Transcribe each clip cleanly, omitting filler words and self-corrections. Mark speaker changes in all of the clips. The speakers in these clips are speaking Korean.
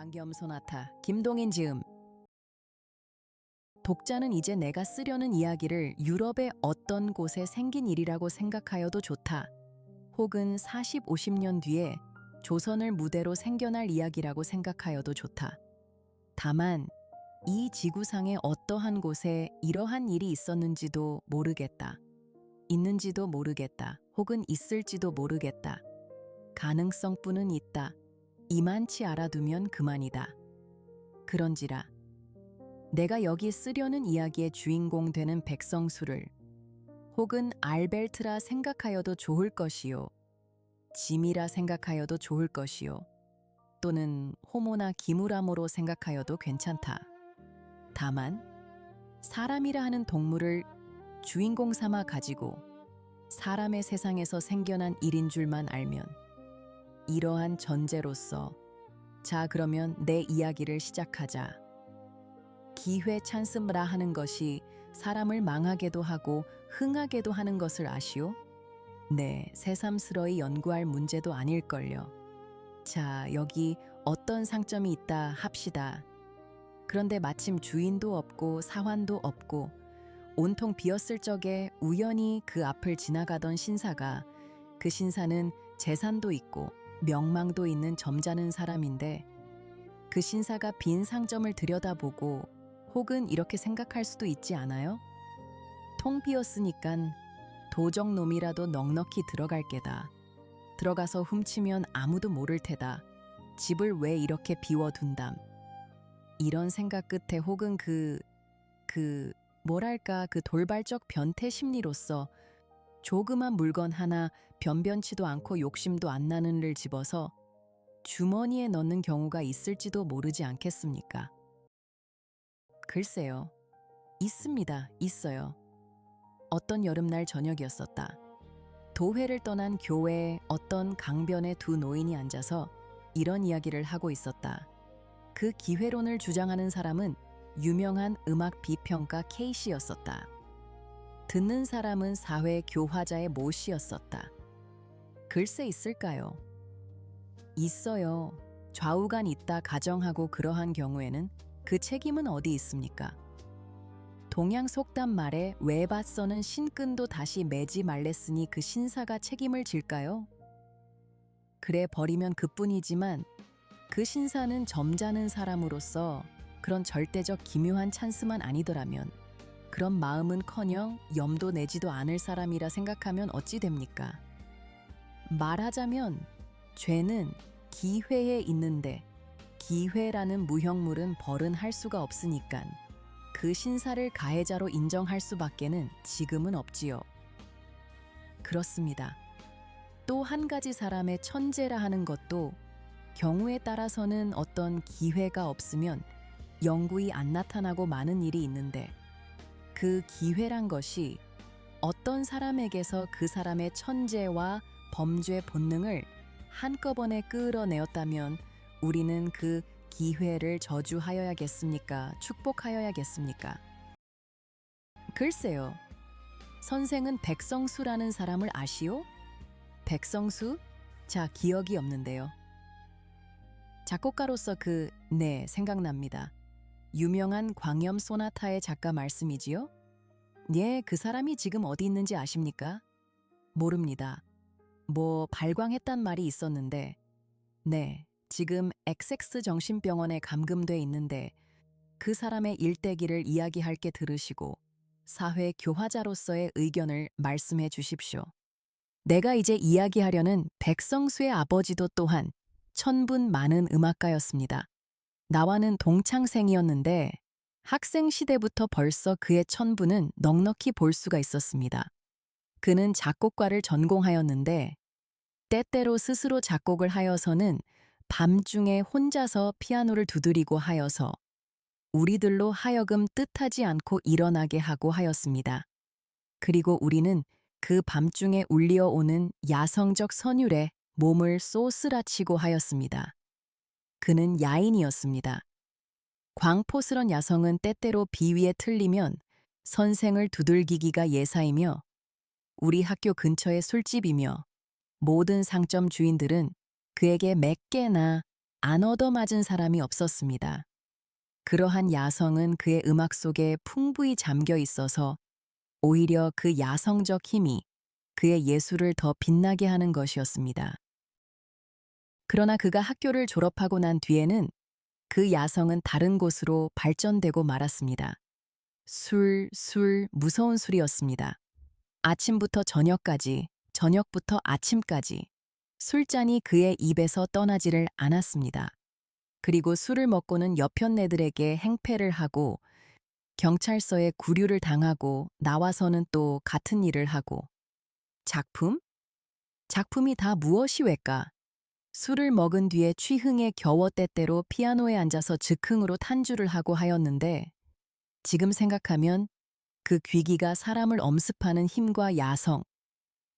Speaker 1: 광겸 소나타 김동인 지음. 독자는 이제 내가 쓰려는 이야기를 유럽의 어떤 곳에 생긴 일이라고 생각하여도 좋다. 혹은 40, 50년 뒤에 조선을 무대로 생겨날 이야기라고 생각하여도 좋다. 다만 이 지구상의 어떠한 곳에 이러한 일이 있었는지도 모르겠다. 있는지도 모르겠다. 혹은 있을지도 모르겠다. 가능성뿐은 있다. 이만치 알아두면 그만이다. 그런지라 내가 여기 쓰려는 이야기의 주인공 되는 백성수를 혹은 알벨트라 생각하여도 좋을 것이요, 짐이라 생각하여도 좋을 것이요, 또는 호모나 기무라모로 생각하여도 괜찮다. 다만 사람이라 하는 동물을 주인공 삼아 가지고 사람의 세상에서 생겨난 일인 줄만 알면 이러한 전제로서 자 그러면 내 이야기를 시작하자. 기회 찬스라 하는 것이 사람을 망하게도 하고 흥하게도 하는 것을 아시오? 네, 새삼스러이 연구할 문제도 아닐걸요. 자, 여기 어떤 상점이 있다 합시다. 그런데 마침 주인도 없고 사환도 없고 온통 비었을 적에 우연히 그 앞을 지나가던 신사가, 그 신사는 재산도 있고 명망도 있는 점잖은 사람인데 그 신사가 빈 상점을 들여다보고 혹은 이렇게 생각할 수도 있지 않아요? 통 비었으니깐 도적놈이라도 넉넉히 들어갈 게다. 들어가서 훔치면 아무도 모를 테다. 집을 왜 이렇게 비워둔담. 이런 생각 끝에 혹은 뭐랄까 그 돌발적 변태 심리로서 조그만 물건 하나 변변치도 않고 욕심도 안 나는 를 집어서 주머니에 넣는 경우가 있을지도 모르지 않겠습니까? 글쎄요. 있습니다. 있어요. 어떤 여름날 저녁이었었다. 도회를 떠난 교회에 어떤 강변에 두 노인이 앉아서 이런 이야기를 하고 있었다. 그 기회론을 주장하는 사람은 유명한 음악 비평가 K씨였었다. 듣는 사람은 사회 교화자의 모 씨였었다. 글쎄 있을까요? 있어요. 좌우간 있다 가정하고 그러한 경우에는 그 책임은 어디 있습니까? 동양 속담 말에 왜 봤어는 신끈도 다시 매지 말랬으니 그 신사가 책임을 질까요? 그래 버리면 그뿐이지만 그 신사는 점잖은 사람으로서 그런 절대적 기묘한 찬스만 아니더라면 그런 마음은커녕 염도 내지도 않을 사람이라 생각하면 어찌 됩니까? 말하자면 죄는 기회에 있는데 기회라는 무형물은 벌은 할 수가 없으니깐 그 신사를 가해자로 인정할 수밖에는 지금은 없지요. 그렇습니다. 또 한 가지 사람의 천재라 하는 것도 경우에 따라서는 어떤 기회가 없으면 영구히 안 나타나고 마는 일이 있는데 그 기회란 것이 어떤 사람에게서 그 사람의 천재와 범죄 본능을 한꺼번에 끌어내었다면 우리는 그 기회를 저주하여야겠습니까? 축복하여야겠습니까? 글쎄요. 선생은 백성수라는 사람을 아시오? 백성수? 자, 기억이 없는데요. 작곡가로서 네, 생각납니다. 유명한 광염 소나타의 작가 말씀이지요? 예, 그 사람이 지금 어디 있는지 아십니까? 모릅니다. 뭐 발광했단 말이 있었는데, 네, 지금 XX 정신병원에 감금돼 있는데 그 사람의 일대기를 이야기할게 들으시고 사회 교화자로서의 의견을 말씀해 주십시오. 내가 이제 이야기하려는 백성수의 아버지도 또한 천분 많은 음악가였습니다. 나와는 동창생이었는데 학생 시대부터 벌써 그의 천분은 넉넉히 볼 수가 있었습니다. 그는 작곡과를 전공하였는데 때때로 스스로 작곡을 하여서는 밤중에 혼자서 피아노를 두드리고 하여서 우리들로 하여금 뜻하지 않고 일어나게 하고 하였습니다. 그리고 우리는 그 밤중에 울리어 오는 야성적 선율에 몸을 쏘스라치고 하였습니다. 그는 야인이었습니다. 광포스런 야성은 때때로 비위에 틀리면 선생을 두들기기가 예사이며 우리 학교 근처의 술집이며 모든 상점 주인들은 그에게 몇 개나 안 얻어맞은 사람이 없었습니다. 그러한 야성은 그의 음악 속에 풍부히 잠겨 있어서 오히려 그 야성적 힘이 그의 예술을 더 빛나게 하는 것이었습니다. 그러나 그가 학교를 졸업하고 난 뒤에는 그 야성은 다른 곳으로 발전되고 말았습니다. 무서운 술이었습니다. 아침부터 저녁까지, 저녁부터 아침까지 술잔이 그의 입에서 떠나지를 않았습니다. 그리고 술을 먹고는 여편네들에게 행패를 하고 경찰서에 구류를 당하고 나와서는 또 같은 일을 하고 작품? 작품이 다 무엇이 왜까? 술을 먹은 뒤에 취흥에 겨워 때때로 피아노에 앉아서 즉흥으로 탄주를 하고 하였는데 지금 생각하면 그 귀기가 사람을 엄습하는 힘과 야성,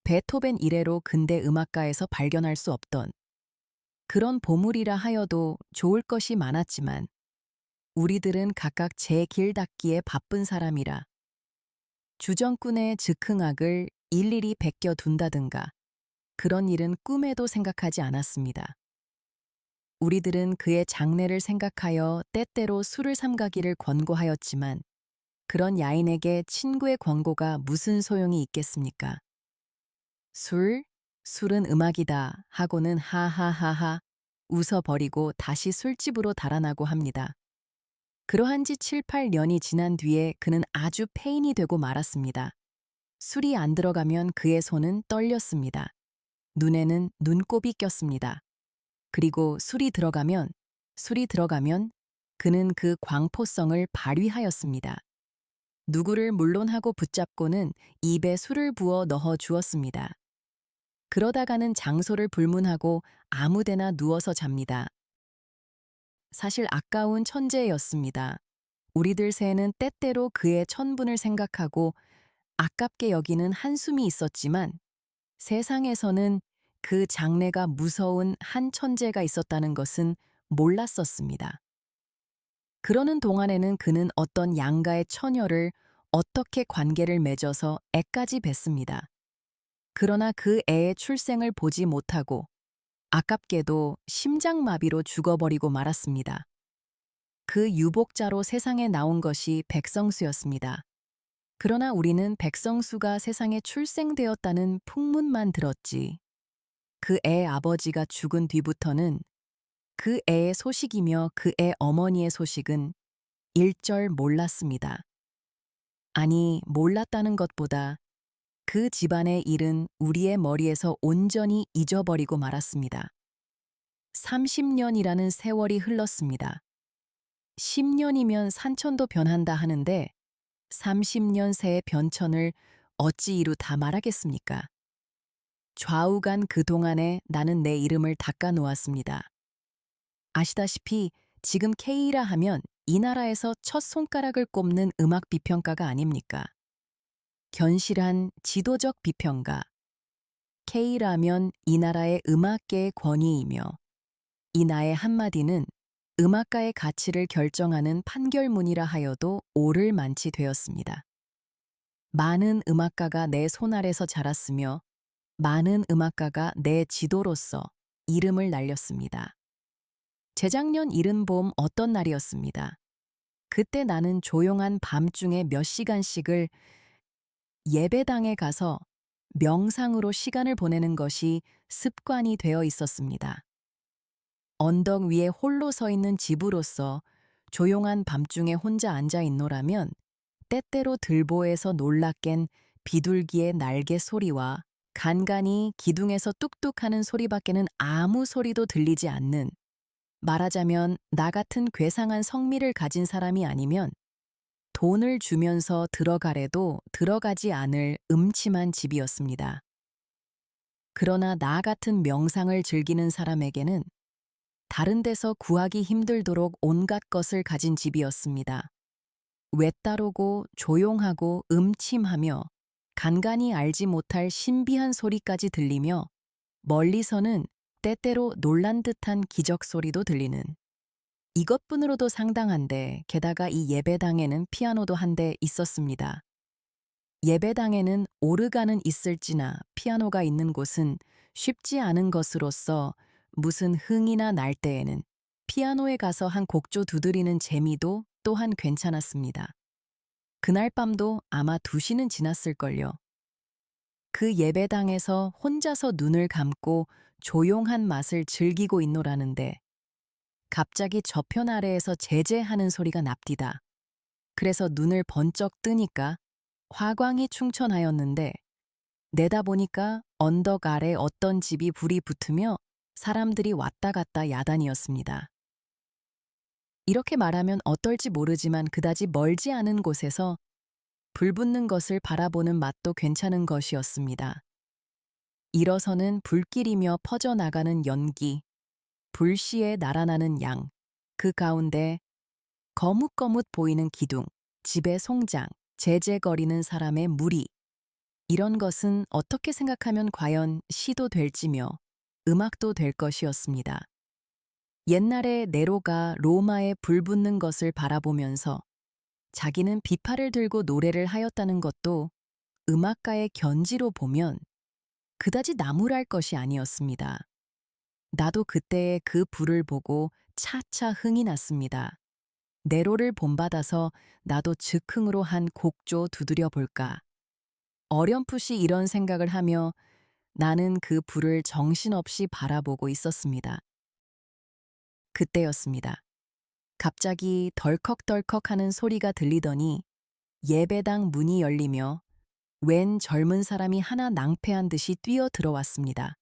Speaker 1: 베토벤 이래로 근대 음악가에서 발견할 수 없던 그런 보물이라 하여도 좋을 것이 많았지만 우리들은 각각 제 길 닦기에 바쁜 사람이라 주정꾼의 즉흥악을 일일이 베껴 둔다든가 그런 일은 꿈에도 생각하지 않았습니다. 우리들은 그의 장래를 생각하여 때때로 술을 삼가기를 권고하였지만 그런 야인에게 친구의 권고가 무슨 소용이 있겠습니까? 술은 음악이다 하고는 하하하하 웃어버리고 다시 술집으로 달아나고 합니다. 그러한 지 7, 8년이 지난 뒤에 그는 아주 패인이 되고 말았습니다. 술이 안 들어가면 그의 손은 떨렸습니다. 눈에는 눈곱이 꼈습니다. 그리고 술이 들어가면 그는 그 광포성을 발휘하였습니다. 누구를 물론하고 붙잡고는 입에 술을 부어 넣어 주었습니다. 그러다가는 장소를 불문하고 아무데나 누워서 잡니다. 사실 아까운 천재였습니다. 우리들 새는 때때로 그의 천분을 생각하고 아깝게 여기는 한숨이 있었지만 세상에서는 그 장래가 무서운 한 천재가 있었다는 것은 몰랐었습니다. 그러는 동안에는 그는 어떤 양가의 처녀를 어떻게 관계를 맺어서 애까지 뱄습니다. 그러나 그 애의 출생을 보지 못하고 아깝게도 심장마비로 죽어버리고 말았습니다. 그 유복자로 세상에 나온 것이 백성수였습니다. 그러나 우리는 백성수가 세상에 출생되었다는 풍문만 들었지. 그 애 아버지가 죽은 뒤부터는 그 애의 소식이며 그 애 어머니의 소식은 일절 몰랐습니다. 아니, 몰랐다는 것보다 그 집안의 일은 우리의 머리에서 온전히 잊어버리고 말았습니다. 30년이라는 세월이 흘렀습니다. 10년이면 산천도 변한다 하는데 30년 새의 변천을 어찌 이루 다 말하겠습니까? 좌우간 그동안에 나는 내 이름을 닦아 놓았습니다. 아시다시피 지금 K라 하면 이 나라에서 첫 손가락을 꼽는 음악 비평가가 아닙니까? 견실한 지도적 비평가. K라면 이 나라의 음악계의 권위이며 이 나의 한마디는 음악가의 가치를 결정하는 판결문이라 하여도 옳을 만치 되었습니다. 많은 음악가가 내 손아래서 자랐으며 많은 음악가가 내 지도로서 이름을 날렸습니다. 재작년 이른봄 어떤 날이었습니다. 그때 나는 조용한 밤중에 몇 시간씩을 예배당에 가서 명상으로 시간을 보내는 것이 습관이 되어 있었습니다. 언덕 위에 홀로 서 있는 집으로서 조용한 밤중에 혼자 앉아 있노라면 때때로 들보에서 놀라 깬 비둘기의 날개 소리와 간간이 기둥에서 뚝뚝하는 소리밖에는 아무 소리도 들리지 않는, 말하자면 나 같은 괴상한 성미를 가진 사람이 아니면 돈을 주면서 들어가래도 들어가지 않을 음침한 집이었습니다. 그러나 나 같은 명상을 즐기는 사람에게는 다른 데서 구하기 힘들도록 온갖 것을 가진 집이었습니다. 외따르고 조용하고 음침하며 간간히 알지 못할 신비한 소리까지 들리며 멀리서는 때때로 놀란 듯한 기적 소리도 들리는, 이것뿐으로도 상당한데 게다가 이 예배당에는 피아노도 한 대 있었습니다. 예배당에는 오르간은 있을지나 피아노가 있는 곳은 쉽지 않은 것으로서 무슨 흥이나 날 때에는 피아노에 가서 한 곡조 두드리는 재미도 또한 괜찮았습니다. 그날 밤도 아마 2시는 지났을걸요. 그 예배당에서 혼자서 눈을 감고 조용한 맛을 즐기고 있노라는데 갑자기 저편 아래에서 제재하는 소리가 납디다. 그래서 눈을 번쩍 뜨니까 화광이 충천하였는데 내다보니까 언덕 아래 어떤 집이 불이 붙으며 사람들이 왔다 갔다 야단이었습니다. 이렇게 말하면 어떨지 모르지만 그다지 멀지 않은 곳에서 불 붙는 것을 바라보는 맛도 괜찮은 것이었습니다. 일어서는 불길이며 퍼져나가는 연기, 불시에 날아나는 양, 그 가운데 거뭇거뭇 보이는 기둥, 집의 송장, 제재거리는 사람의 무리. 이런 것은 어떻게 생각하면 과연 시도 될지며 음악도 될 것이었습니다. 옛날에 네로가 로마에 불 붙는 것을 바라보면서 자기는 비파를 들고 노래를 하였다는 것도 음악가의 견지로 보면 그다지 나무랄 것이 아니었습니다. 나도 그때의 그 불을 보고 차차 흥이 났습니다. 네로를 본받아서 나도 즉흥으로 한 곡조 두드려 볼까. 어렴풋이 이런 생각을 하며 나는 그 불을 정신없이 바라보고 있었습니다. 그때였습니다. 갑자기 덜컥덜컥 하는 소리가 들리더니 예배당 문이 열리며 웬 젊은 사람이 하나 낭패한 듯이 뛰어 들어왔습니다.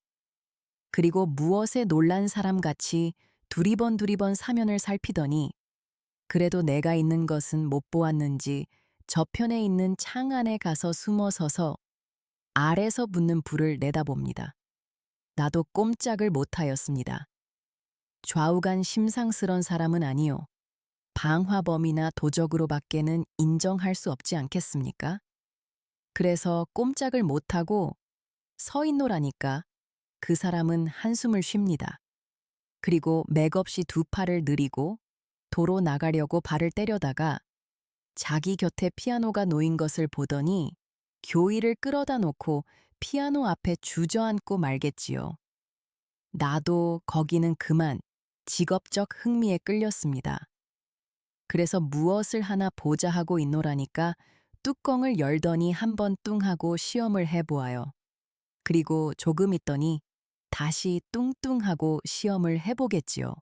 Speaker 1: 그리고 무엇에 놀란 사람같이 두리번 사면을 살피더니 그래도 내가 있는 것은 못 보았는지 저편에 있는 창 안에 가서 숨어서서 아래서 붙는 불을 내다봅니다. 나도 꼼짝을 못하였습니다. 좌우간 심상스런 사람은 아니요. 방화범이나 도적으로밖에는 인정할 수 없지 않겠습니까? 그래서 꼼짝을 못하고 서 있노라니까 그 사람은 한숨을 쉽니다. 그리고 맥없이 2팔을 느리고 도로 나가려고 발을 때려다가 자기 곁에 피아노가 놓인 것을 보더니 교의를 끌어다 놓고 피아노 앞에 주저앉고 말겠지요. 나도 거기는 그만 직업적 흥미에 끌렸습니다. 그래서 무엇을 하나 보자 하고 있노라니까 뚜껑을 열더니 한번 뚱하고 시험을 해보아요. 그리고 조금 있더니 다시 뚱뚱하고 시험을 해보겠지요.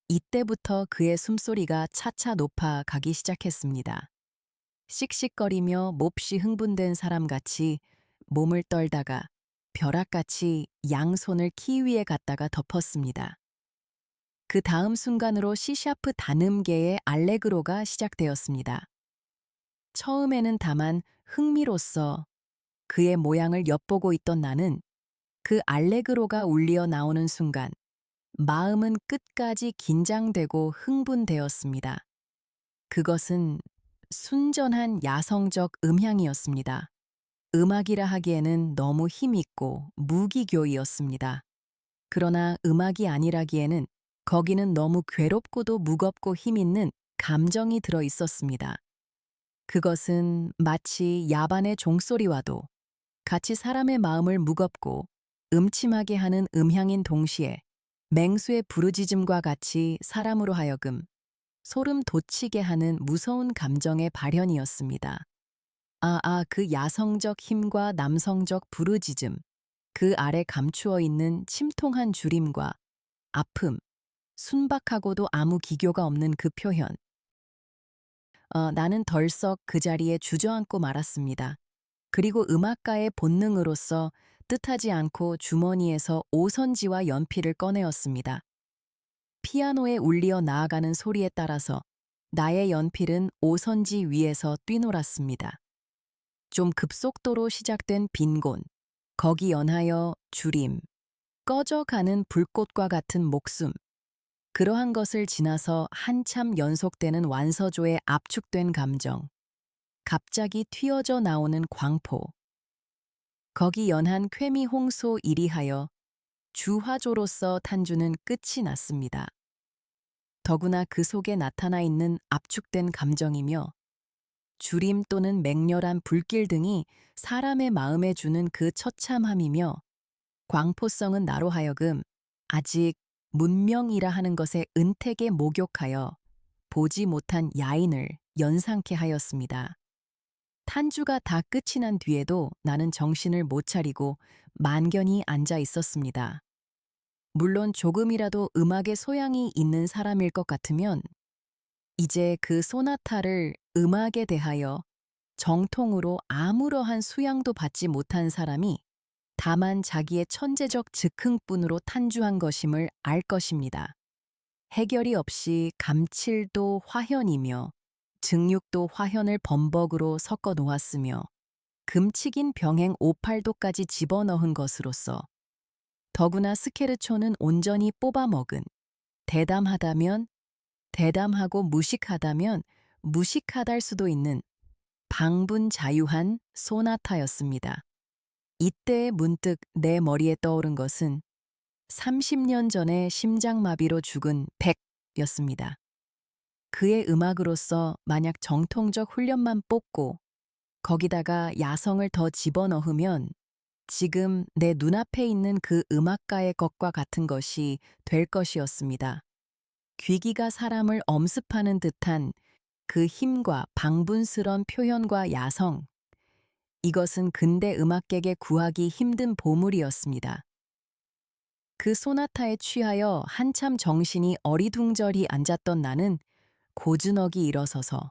Speaker 1: 이때부터 그의 숨소리가 차차 높아 가기 시작했습니다. 씩씩거리며 몹시 흥분된 사람같이 몸을 떨다가 벼락같이 양손을 키 위에 갖다가 덮었습니다. 그 다음 순간으로 C샤프 단음계의 알레그로가 시작되었습니다. 처음에는 다만 흥미로써 그의 모양을 엿보고 있던 나는 그 알레그로가 울리어 나오는 순간 마음은 끝까지 긴장되고 흥분되었습니다. 그것은 순전한 야성적 음향이었습니다. 음악이라 하기에는 너무 힘있고 무기교이었습니다. 그러나 음악이 아니라기에는 거기는 너무 괴롭고도 무겁고 힘있는 감정이 들어 있었습니다. 그것은 마치 야반의 종소리와도 같이 사람의 마음을 무겁고 음침하게 하는 음향인 동시에 맹수의 부르짖음과 같이 사람으로 하여금 소름 돋치게 하는 무서운 감정의 발현이었습니다. 그 야성적 힘과 남성적 부르짖음, 그 아래 감추어 있는 침통한 주림과 아픔, 순박하고도 아무 기교가 없는 그 표현. 나는 덜썩 그 자리에 주저앉고 말았습니다. 그리고 음악가의 본능으로서 뜻하지 않고 주머니에서 오선지와 연필을 꺼내었습니다. 피아노에 울리어 나아가는 소리에 따라서 나의 연필은 오선지 위에서 뛰놀았습니다. 좀 급속도로 시작된 빈곤, 거기 연하여 주림, 꺼져가는 불꽃과 같은 목숨, 그러한 것을 지나서 한참 연속되는 완서조의 압축된 감정, 갑자기 튀어져 나오는 광포, 거기 연한 쾌미 홍소 이리하여 주화조로서 탄주는 끝이 났습니다. 더구나 그 속에 나타나 있는 압축된 감정이며 주림 또는 맹렬한 불길 등이 사람의 마음에 주는 그 처참함이며 광포성은 나로 하여금 아직 문명이라 하는 것의 은택에 목욕하여 보지 못한 야인을 연상케 하였습니다. 탄주가 다 끝이 난 뒤에도 나는 정신을 못 차리고 만견히 앉아 있었습니다. 물론 조금이라도 음악에 소양이 있는 사람일 것 같으면 이제 그 소나타를 음악에 대하여 정통으로 아무러한 수양도 받지 못한 사람이 다만 자기의 천재적 즉흥뿐으로 탄주한 것임을 알 것입니다. 해결이 없이 감칠도 화현이며 증육도 화현을 범벅으로 섞어 놓았으며 금칙인 병행 오팔도까지 집어넣은 것으로서 더구나 스케르초는 온전히 뽑아먹은 대담하다면 대담하고 무식하다면 무식하달 수도 있는 방분자유한 소나타였습니다. 이때 문득 내 머리에 떠오른 것은 30년 전에 심장마비로 죽은 백이었습니다. 그의 음악으로서 만약 정통적 훈련만 뽑고 거기다가 야성을 더 집어넣으면 지금 내 눈앞에 있는 그 음악가의 것과 같은 것이 될 것이었습니다. 귀기가 사람을 엄습하는 듯한 그 힘과 방분스런 표현과 야성, 이것은 근대 음악객에 구하기 힘든 보물이었습니다. 그 소나타에 취하여 한참 정신이 어리둥절히 앉았던 나는 고즈넉이 일어서서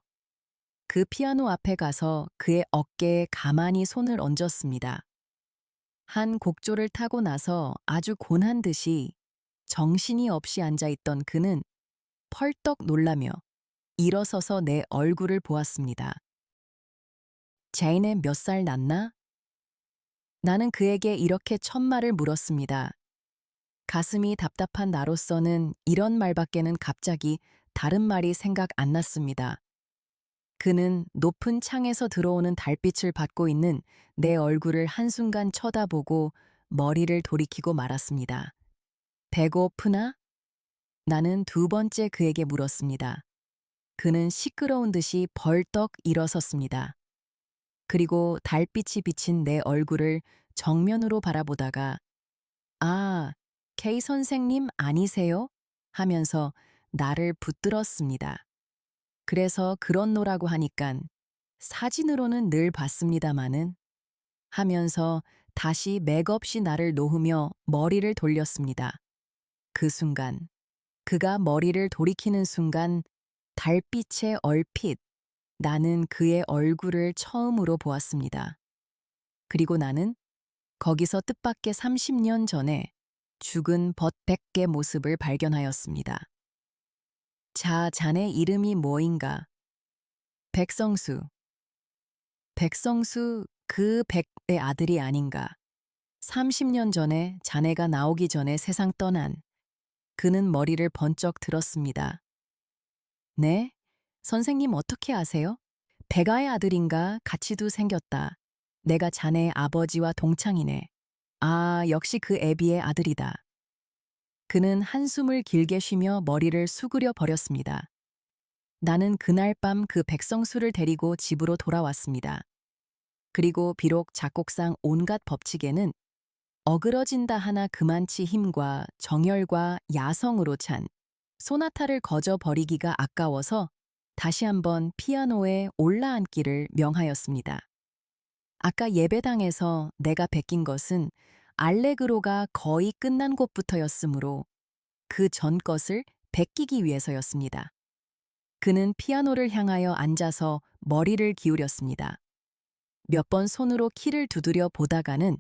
Speaker 1: 그 피아노 앞에 가서 그의 어깨에 가만히 손을 얹었습니다. 한 곡조를 타고 나서 아주 곤한 듯이 정신이 없이 앉아있던 그는 펄떡 놀라며 일어서서 내 얼굴을 보았습니다. 제인에 몇 살 났나? 나는 그에게 이렇게 첫말을 물었습니다. 가슴이 답답한 나로서는 이런 말밖에는 갑자기 다른 말이 생각 안 났습니다. 그는 높은 창에서 들어오는 달빛을 받고 있는 내 얼굴을 한순간 쳐다보고 머리를 돌이키고 말았습니다. 배고프나? 나는 두 번째 그에게 물었습니다. 그는 시끄러운 듯이 벌떡 일어섰습니다. 그리고 달빛이 비친 내 얼굴을 정면으로 바라보다가 아, K 선생님 아니세요? 하면서 나를 붙들었습니다. 그래서 그렇노라고 하니깐 사진으로는 늘 봤습니다마는 하면서 다시 맥없이 나를 놓으며 머리를 돌렸습니다. 그 순간, 그가 머리를 돌이키는 순간 달빛에 얼핏 나는 그의 얼굴을 처음으로 보았습니다. 그리고 나는 거기서 뜻밖의 30년 전에 죽은 벗백의 모습을 발견하였습니다. 자, 자네 이름이 뭐인가? 백성수. 백성수 그 백의 아들이 아닌가. 30년 전에 자네가 나오기 전에 세상 떠난. 그는 머리를 번쩍 들었습니다. 네? 선생님 어떻게 아세요? 백아의 아들인가 같이도 생겼다. 내가 자네의 아버지와 동창이네. 아, 역시 그 애비의 아들이다. 그는 한숨을 길게 쉬며 머리를 수그려 버렸습니다. 나는 그날 밤 그 백성수를 데리고 집으로 돌아왔습니다. 그리고 비록 작곡상 온갖 법칙에는 어그러진다 하나 그만치 힘과 정열과 야성으로 찬 소나타를 거저 버리기가 아까워서 다시 한번 피아노에 올라앉기를 명하였습니다. 아까 예배당에서 내가 베낀 것은 알레그로가 거의 끝난 곳부터였으므로 그 전 것을 베끼기 위해서였습니다. 그는 피아노를 향하여 앉아서 머리를 기울였습니다. 몇 번 손으로 키를 두드려 보다가는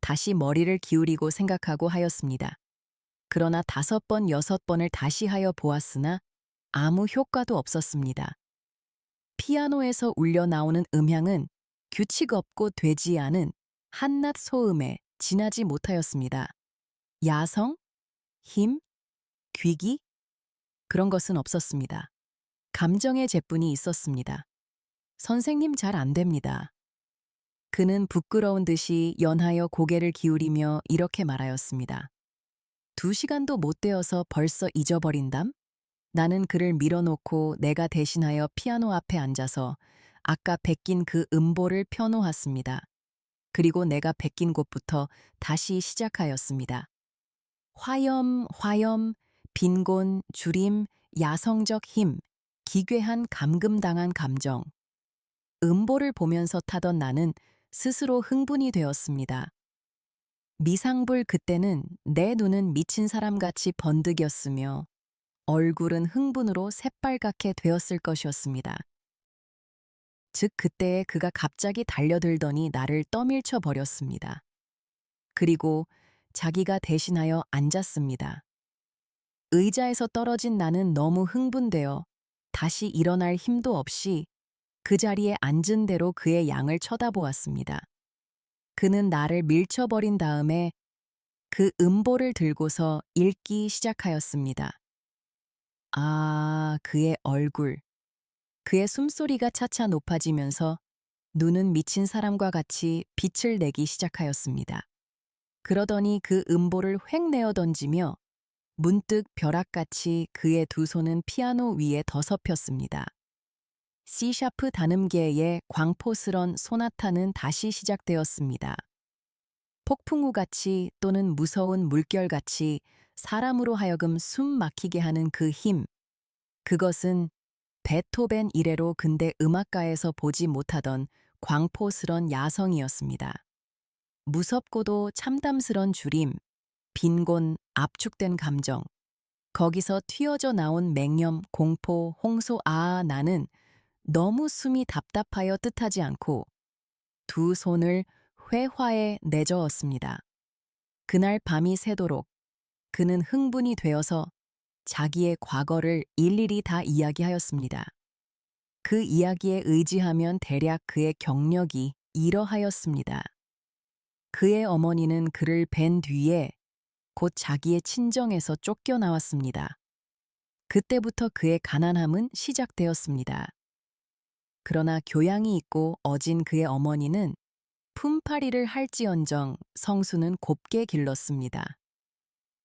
Speaker 1: 다시 머리를 기울이고 생각하고 하였습니다. 그러나 5번, 6번을 다시 하여 보았으나 아무 효과도 없었습니다. 피아노에서 울려 나오는 음향은 규칙 없고 되지 않은 한낱 소음에 지나지 못하였습니다. 야성? 힘? 귀기? 그런 것은 없었습니다. 감정의 재뿐이 있었습니다. 선생님 잘 안 됩니다. 그는 부끄러운 듯이 연하여 고개를 기울이며 이렇게 말하였습니다. 2시간도 못 되어서 벌써 잊어버린담? 나는 그를 밀어놓고 내가 대신하여 피아노 앞에 앉아서 아까 베낀 그 음보를 펴놓았습니다. 그리고 내가 베낀 곳부터 다시 시작하였습니다. 화염, 화염, 빈곤, 주림, 야성적 힘, 기괴한 감금당한 감정. 음보를 보면서 타던 나는 스스로 흥분이 되었습니다. 미상불 그때는 내 눈은 미친 사람같이 번득였으며 얼굴은 흥분으로 새빨갛게 되었을 것이었습니다. 즉 그때에 그가 갑자기 달려들더니 나를 떠밀쳐 버렸습니다. 그리고 자기가 대신하여 앉았습니다. 의자에서 떨어진 나는 너무 흥분되어 다시 일어날 힘도 없이 그 자리에 앉은 대로 그의 양을 쳐다보았습니다. 그는 나를 밀쳐버린 다음에 그 음보를 들고서 읽기 시작하였습니다. 아, 그의 얼굴. 그의 숨소리가 차차 높아지면서 눈은 미친 사람과 같이 빛을 내기 시작하였습니다. 그러더니 그 음보를 획 내어 던지며 문득 벼락같이 그의 두 손은 피아노 위에 더섭혔습니다. C샤프 단음계의 광포스런 소나타는 다시 시작되었습니다. 폭풍우같이 또는 무서운 물결같이 사람으로 하여금 숨 막히게 하는 그 힘, 그것은 베토벤 이래로 근대 음악가에서 보지 못하던 광포스런 야성이었습니다. 무섭고도 참담스런 주림, 빈곤, 압축된 감정, 거기서 튀어져 나온 맹념, 공포, 홍소, 나는 너무 숨이 답답하여 뜻하지 않고 두 손을 회화에 내저었습니다. 그날 밤이 새도록 그는 흥분이 되어서 자기의 과거를 일일이 다 이야기하였습니다. 그 이야기에 의지하면 대략 그의 경력이 이러하였습니다. 그의 어머니는 그를 뵌 뒤에 곧 자기의 친정에서 쫓겨나왔습니다. 그때부터 그의 가난함은 시작되었습니다. 그러나 교양이 있고 어진 그의 어머니는 품팔이를 할지언정 성수는 곱게 길렀습니다.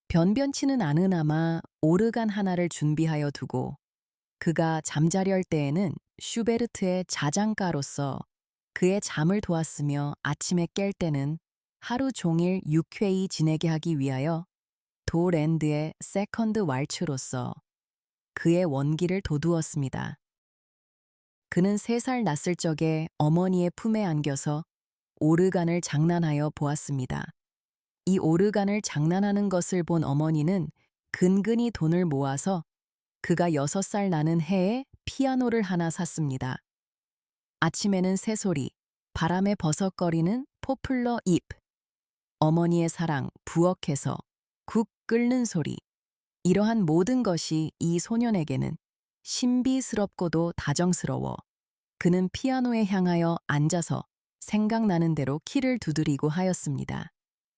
Speaker 1: 변변치는 않으나마 오르간 하나를 준비하여 두고 그가 잠자려할 때에는 슈베르트의 자장가로서 그의 잠을 도왔으며 아침에 깰 때는 하루 종일 유쾌히 지내게 하기 위하여 도랜드의 세컨드 왈츠로서 그의 원기를 돋우었습니다. 그는 3살 났을 적에 어머니의 품에 안겨서 오르간을 장난하여 보았습니다. 이 오르간을 장난하는 것을 본 어머니는 근근히 돈을 모아서 그가 6살 나는 해에 피아노를 하나 샀습니다. 아침에는 새소리, 바람에 버석거리는 포플러 잎, 어머니의 사랑 부엌에서 국 끓는 소리, 이러한 모든 것이 이 소년에게는 신비스럽고도 다정스러워 그는 피아노에 향하여 앉아서 생각나는 대로 키를 두드리고 하였습니다.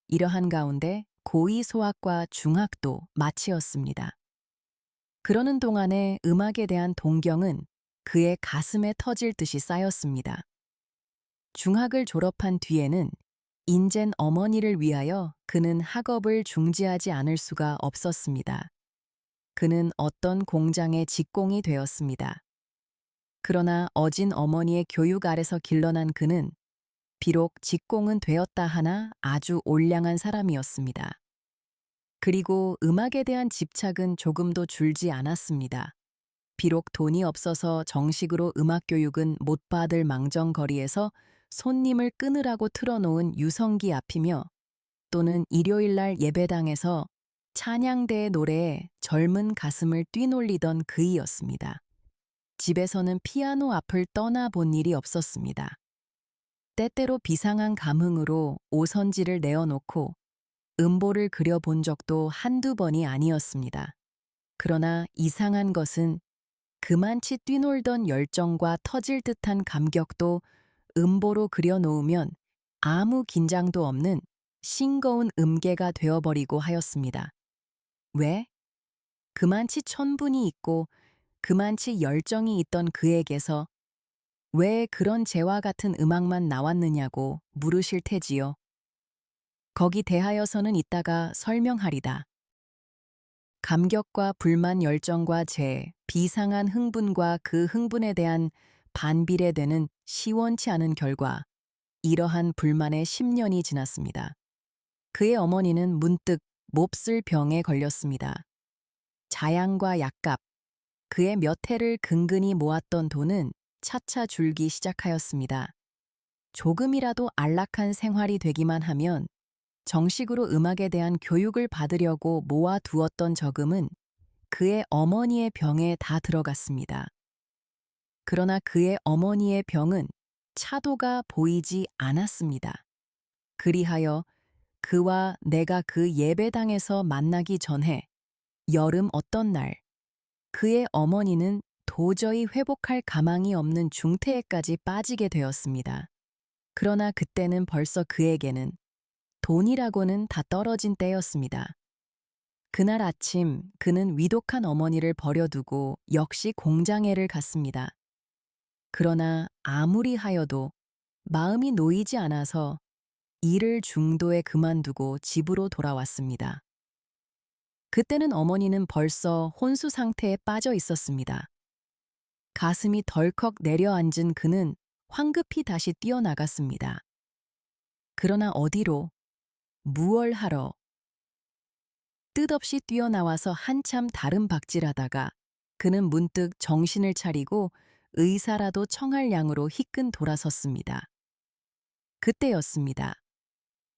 Speaker 1: 이러한 가운데 고2 소학과 중학도 마치었습니다. 그러는 동안에 음악에 대한 동경은 그의 가슴에 터질 듯이 쌓였습니다. 중학을 졸업한 뒤에는 인젠 어머니를 위하여 그는 학업을 중지하지 않을 수가 없었습니다. 그는 어떤 공장의 직공이 되었습니다. 그러나 어진 어머니의 교육 아래서 길러난 그는 비록 직공은 되었다 하나 아주 올량한 사람이었습니다. 그리고 음악에 대한 집착은 조금도 줄지 않았습니다. 비록 돈이 없어서 정식으로 음악 교육은 못 받을 망정거리에서 손님을 끊으라고 틀어놓은 유성기 앞이며 또는 일요일날 예배당에서 찬양대의 노래에 젊은 가슴을 뛰놀리던 그이였습니다. 집에서는 피아노 앞을 떠나본 일이 없었습니다. 때때로 비상한 감흥으로 오선지를 내어놓고 음보를 그려본 적도 한두 번이 아니었습니다. 그러나 이상한 것은 그만치 뛰놀던 열정과 터질 듯한 감격도 음보로 그려놓으면 아무 긴장도 없는 싱거운 음계가 되어버리고 하였습니다. 왜? 그만치 천분이 있고 그만치 열정이 있던 그에게서 왜 그런 재와 같은 음악만 나왔느냐고 물으실 테지요. 거기 대하여서는 이따가 설명하리다. 감격과 불만 열정과 재, 비상한 흥분과 그 흥분에 대한 반비례되는 시원치 않은 결과, 이러한 불만에 10년이 지났습니다. 그의 어머니는 문득 몹쓸 병에 걸렸습니다. 자양과 약값, 그의 몇 해를 근근히 모았던 돈은 차차 줄기 시작하였습니다. 조금이라도 안락한 생활이 되기만 하면 정식으로 음악에 대한 교육을 받으려고 모아두었던 저금은 그의 어머니의 병에 다 들어갔습니다. 그러나 그의 어머니의 병은 차도가 보이지 않았습니다. 그리하여 그와 내가 그 예배당에서 만나기 전에 여름 어떤 날 그의 어머니는 도저히 회복할 가망이 없는 중태에까지 빠지게 되었습니다. 그러나 그때는 벌써 그에게는 돈이라고는 다 떨어진 때였습니다. 그날 아침 그는 위독한 어머니를 버려두고 역시 공장에를 갔습니다. 그러나 아무리 하여도 마음이 놓이지 않아서 일을 중도에 그만두고 집으로 돌아왔습니다. 그때는 어머니는 벌써 혼수 상태에 빠져 있었습니다. 가슴이 덜컥 내려앉은 그는 황급히 다시 뛰어나갔습니다. 그러나 어디로? 무얼 하러? 뜻없이 뛰어나와서 한참 다른 박질하다가 그는 문득 정신을 차리고 의사라도 청할 양으로 희끈 돌아섰습니다. 그때였습니다.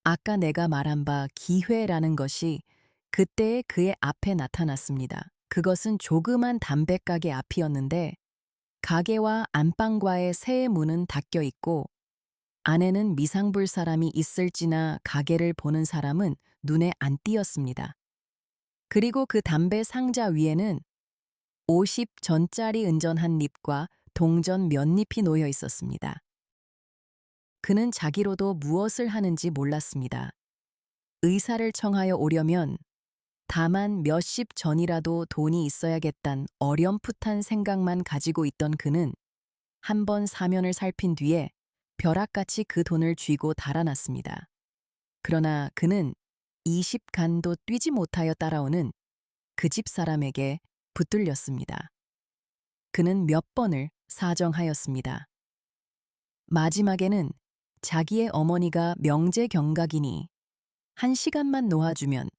Speaker 1: 아까 내가 말한 바 기회라는 것이 그때에 그의 앞에 나타났습니다. 그것은 조그만 담배가게 앞이었는데 가게와 안방과의 새 문은 닫혀 있고 안에는 미상불 사람이 있을지나 가게를 보는 사람은 눈에 안 띄었습니다. 그리고 그 담배 상자 위에는 50전짜리 은전 한 잎과 동전 몇 잎이 놓여 있었습니다. 그는 자기로도 무엇을 하는지 몰랐습니다. 의사를 청하여 오려면 다만 몇십 전이라도 돈이 있어야겠단 어렴풋한 생각만 가지고 있던 그는 한 번 사면을 살핀 뒤에 벼락같이 그 돈을 쥐고 달아났습니다. 그러나 그는 20간도 뛰지 못하여 따라오는 그 집 사람에게 붙들렸습니다. 그는 몇 번을 사정하였습니다. 마지막에는 자기의 어머니가 명제경각이니 1시간만 놓아주면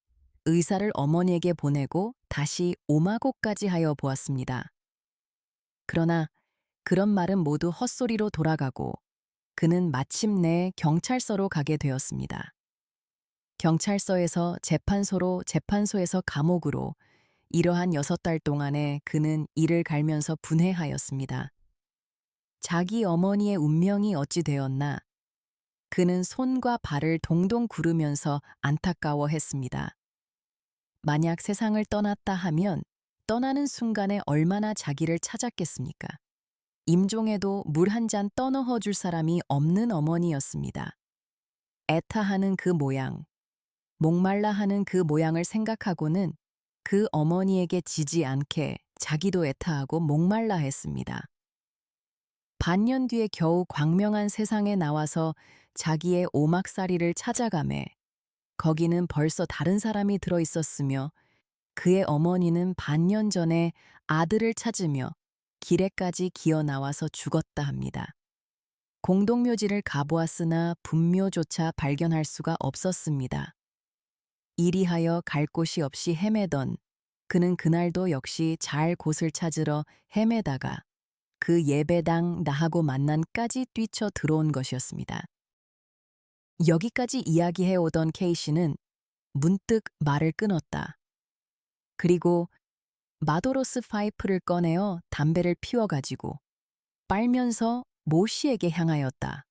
Speaker 1: 의사를 어머니에게 보내고 다시 오마고까지 하여 보았습니다. 그러나 그런 말은 모두 헛소리로 돌아가고 그는 마침내 경찰서로 가게 되었습니다. 경찰서에서 재판소로, 재판소에서 감옥으로 이러한 6달 동안에 그는 이를 갈면서 분해하였습니다. 자기 어머니의 운명이 어찌 되었나 그는 손과 발을 동동 구르면서 안타까워했습니다. 만약 세상을 떠났다 하면 떠나는 순간에 얼마나 자기를 찾았겠습니까? 임종에도 물 한 잔 떠넣어 줄 사람이 없는 어머니였습니다. 애타하는 그 모양, 목말라 하는 그 모양을 생각하고는 그 어머니에게 지지 않게 자기도 애타하고 목말라 했습니다. 반년 뒤에 겨우 광명한 세상에 나와서 자기의 오막살이를 찾아가매 거기는 벌써 다른 사람이 들어 있었으며 그의 어머니는 반년 전에 아들을 찾으며 길에까지 기어 나와서 죽었다 합니다. 공동묘지를 가보았으나 분묘조차 발견할 수가 없었습니다. 이리하여 갈 곳이 없이 헤매던 그는 그날도 역시 잘 곳을 찾으러 헤매다가 그 예배당 나하고 만난까지 뛰쳐 들어온 것이었습니다. 여기까지 이야기해오던 K씨는 문득 말을 끊었다. 그리고 마도로스 파이프를 꺼내어 담배를 피워가지고 빨면서 모 씨에게 향하였다.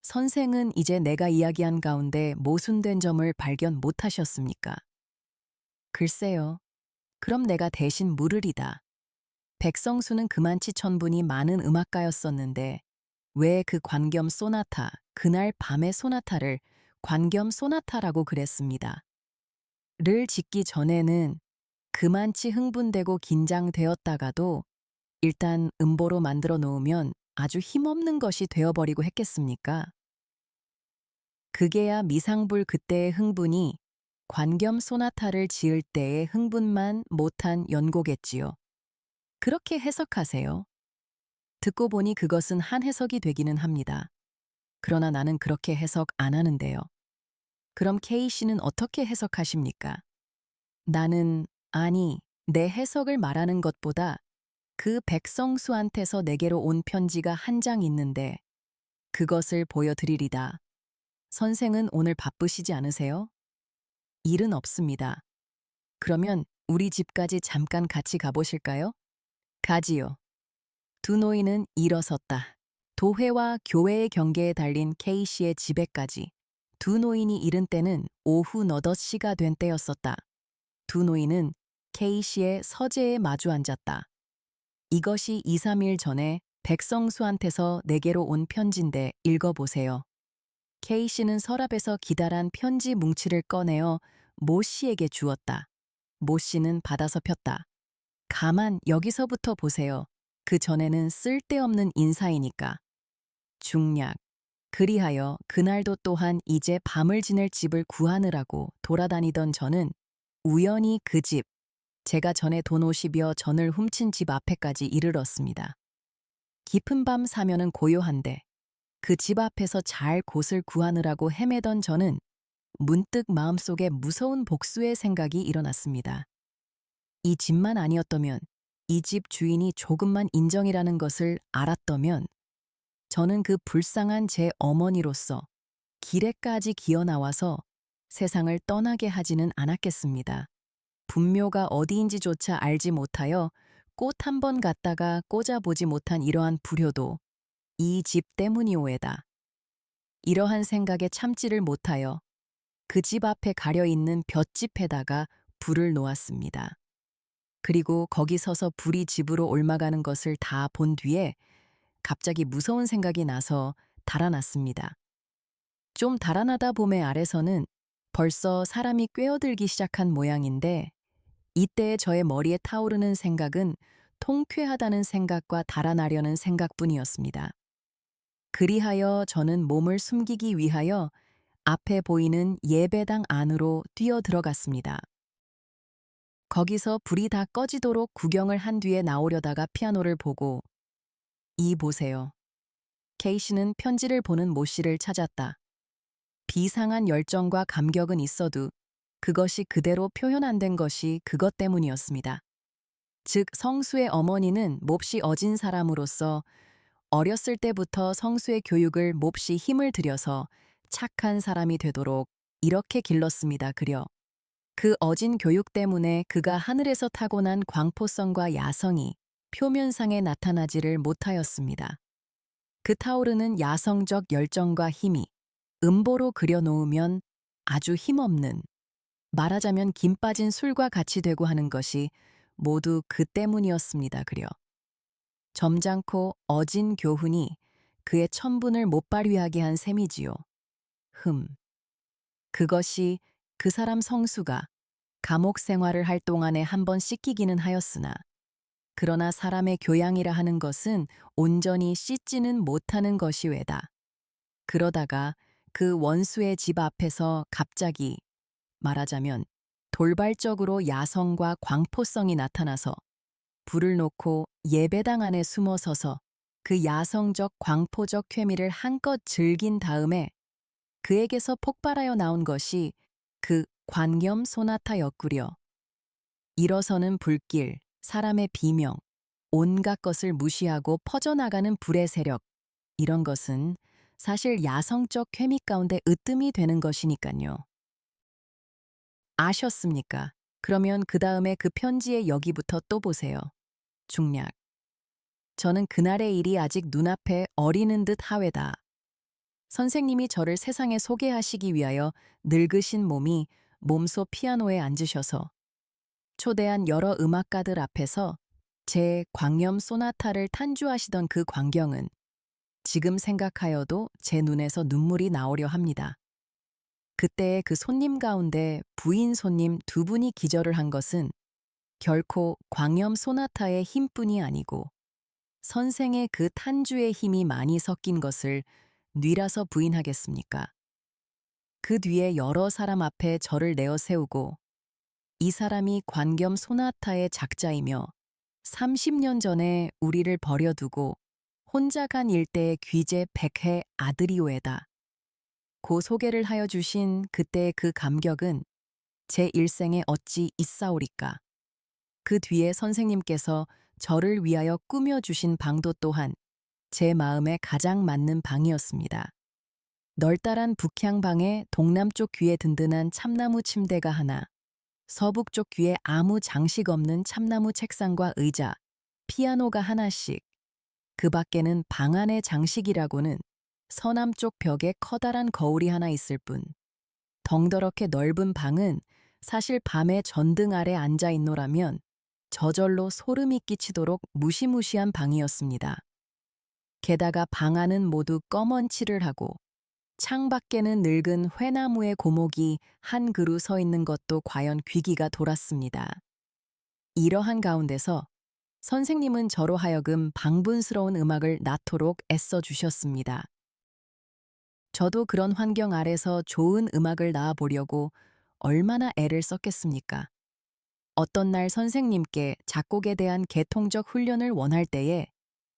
Speaker 1: 선생은 이제 내가 이야기한 가운데 모순된 점을 발견 못하셨습니까? 글쎄요. 그럼 내가 대신 물으리다. 백성수는 그만치 천분이 많은 음악가였었는데 왜 그 관겸 소나타, 그날 밤의 소나타를 관겸 소나타라고 그랬습니다. 를 짓기 전에는 그만치 흥분되고 긴장되었다가도 일단 음보로 만들어 놓으면 아주 힘없는 것이 되어버리고 했겠습니까? 그게야 미상불 그때의 흥분이 관겸 소나타를 지을 때의 흥분만 못한 연고겠지요. 그렇게 해석하세요. 듣고 보니 그것은 한 해석이 되기는 합니다. 그러나 나는 그렇게 해석 안 하는데요. 그럼 K씨는 어떻게 해석하십니까? 나는 아니, 내 해석을 말하는 것보다 그 백성수한테서 내게로 온 편지가 한 장 있는데 그것을 보여드리리다. 선생은 오늘 바쁘시지 않으세요? 일은 없습니다. 그러면 우리 집까지 잠깐 같이 가보실까요? 가지요. 두 노인은 일어섰다. 도회와 교회의 경계에 달린 K씨의 집에까지. 두 노인이 이른 때는 오후 8시가 된 때였었다. 두 노인은 K씨의 서재에 마주 앉았다. 이것이 2, 3일 전에 백성수한테서 내게로 온 편지인데 읽어보세요. K씨는 서랍에서 기다란 편지 뭉치를 꺼내어 모 씨에게 주었다. 모 씨는 받아서 폈다. 가만 여기서부터 보세요. 그 전에는 쓸데없는 인사이니까. 중략. 그리하여 그날도 또한 이제 밤을 지낼 집을 구하느라고 돌아다니던 저는 우연히 그 집, 제가 전에 돈 50여 전을 훔친 집 앞에까지 이르렀습니다. 깊은 밤 사면은 고요한데 그 집 앞에서 잘 곳을 구하느라고 헤매던 저는 문득 마음속에 무서운 복수의 생각이 일어났습니다. 이 집만 아니었다면, 이 집 주인이 조금만 인정이라는 것을 알았다면 저는 그 불쌍한 제 어머니로서 길에까지 기어나와서 세상을 떠나게 하지는 않았겠습니다. 분묘가 어디인지조차 알지 못하여 꽃 한 번 갖다가 꽂아보지 못한 이러한 불효도 이 집 때문이오에다. 이러한 생각에 참지를 못하여 그 집 앞에 가려 있는 볏짚에다가 불을 놓았습니다. 그리고 거기 서서 불이 집으로 옮아가는 것을 다 본 뒤에 갑자기 무서운 생각이 나서 달아났습니다. 좀 달아나다 봄에 아래서는 벌써 사람이 꿰어들기 시작한 모양인데 이때의 저의 머리에 타오르는 생각은 통쾌하다는 생각과 달아나려는 생각뿐이었습니다. 그리하여 저는 몸을 숨기기 위하여 앞에 보이는 예배당 안으로 뛰어 들어갔습니다. 거기서 불이 다 꺼지도록 구경을 한 뒤에 나오려다가 피아노를 보고 이 보세요. K씨는 편지를 보는 모 씨를 찾았다. 비상한 열정과 감격은 있어도 그것이 그대로 표현 안 된 것이 그것 때문이었습니다. 즉 성수의 어머니는 몹시 어진 사람으로서 어렸을 때부터 성수의 교육을 몹시 힘을 들여서 착한 사람이 되도록 이렇게 길렀습니다. 그려. 그 어진 교육 때문에 그가 하늘에서 타고난 광포성과 야성이 표면상에 나타나지를 못하였습니다. 그 타오르는 야성적 열정과 힘이 음보로 그려놓으면 아주 힘없는, 말하자면 김 빠진 술과 같이 되고 하는 것이 모두 그 때문이었습니다. 그려. 점잖고 어진 교훈이 그의 천분을 못 발휘하게 한 셈이지요. 그것이 그 사람 성수가 감옥 생활을 할 동안에 한 번 씻기기는 하였으나 그러나 사람의 교양이라 하는 것은 온전히 씻지는 못하는 것이 외다. 그러다가 그 원수의 집 앞에서 갑자기 말하자면 돌발적으로 야성과 광포성이 나타나서 불을 놓고 예배당 안에 숨어 서서 그 야성적 광포적 쾌미를 한껏 즐긴 다음에 그에게서 폭발하여 나온 것이 그 관념 소나타였구려. 일어서는 불길, 사람의 비명, 온갖 것을 무시하고 퍼져나가는 불의 세력, 이런 것은 사실 야성적 쾌미 가운데 으뜸이 되는 것이니까요. 아셨습니까? 그러면 그 다음에 그 편지의 여기부터 또 보세요. 중략. 저는 그날의 일이 아직 눈앞에 어리는 듯 하외다. 선생님이 저를 세상에 소개하시기 위하여 늙으신 몸이 몸소 피아노에 앉으셔서 초대한 여러 음악가들 앞에서 제 광염 소나타를 탄주하시던 그 광경은 지금 생각하여도 제 눈에서 눈물이 나오려 합니다. 그때의 그 손님 가운데 부인 손님 두 분이 기절을 한 것은 결코 광염 소나타의 힘뿐이 아니고 선생의 그 탄주의 힘이 많이 섞인 것을 뉘라서 부인하겠습니까? 그 뒤에 여러 사람 앞에 저를 내어 세우고 이 사람이 관겸 소나타의 작자이며 30년 전에 우리를 버려두고 혼자 간 일대의 귀재 백해 아들이오에다. 고 소개를 하여 주신 그때의 그 감격은 제 일생에 어찌 있사오리까. 그 뒤에 선생님께서 저를 위하여 꾸며주신 방도 또한 제 마음에 가장 맞는 방이었습니다. 널따란 북향방에 동남쪽 귀에 든든한 참나무 침대가 하나, 서북쪽 귀에 아무 장식 없는 참나무 책상과 의자, 피아노가 하나씩, 그 밖에는 방 안의 장식이라고는 서남쪽 벽에 커다란 거울이 하나 있을 뿐, 덩더럽게 넓은 방은 사실 밤에 전등 아래 앉아 있노라면 저절로 소름이 끼치도록 무시무시한 방이었습니다. 게다가 방 안은 모두 검은 칠을 하고 창 밖에는 늙은 회나무의 고목이 한 그루 서 있는 것도 과연 귀기가 돌았습니다. 이러한 가운데서 선생님은 저로 하여금 방분스러운 음악을 낳도록 애써 주셨습니다. 저도 그런 환경 아래서 좋은 음악을 낳아보려고 얼마나 애를 썼겠습니까? 어떤 날 선생님께 작곡에 대한 계통적 훈련을 원할 때에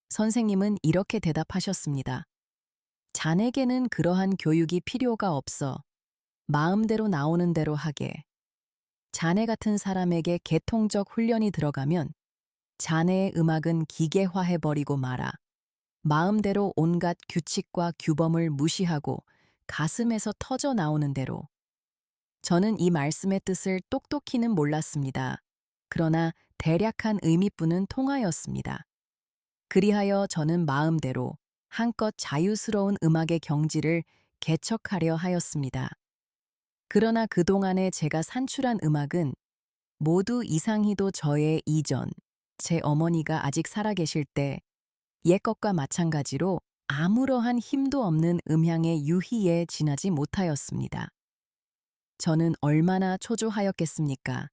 Speaker 1: 선생님은 이렇게 대답하셨습니다. 자네에게는 그러한 교육이 필요가 없어. 마음대로 나오는 대로 하게. 자네 같은 사람에게 계통적 훈련이 들어가면 자네의 음악은 기계화해버리고 말아. 마음대로 온갖 규칙과 규범을 무시하고 가슴에서 터져 나오는 대로. 저는 이 말씀의 뜻을 똑똑히는 몰랐습니다. 그러나 대략한 의미뿐은 통하였습니다. 그리하여 저는 마음대로 한껏 자유스러운 음악의 경지를 개척하려 하였습니다. 그러나 그동안에 제가 산출한 음악은 모두 이상희도 저의 이전, 제 어머니가 아직 살아계실 때 옛것과 마찬가지로 아무러한 힘도 없는 음향의 유희에 지나지 못하였습니다. 저는 얼마나 초조하였겠습니까?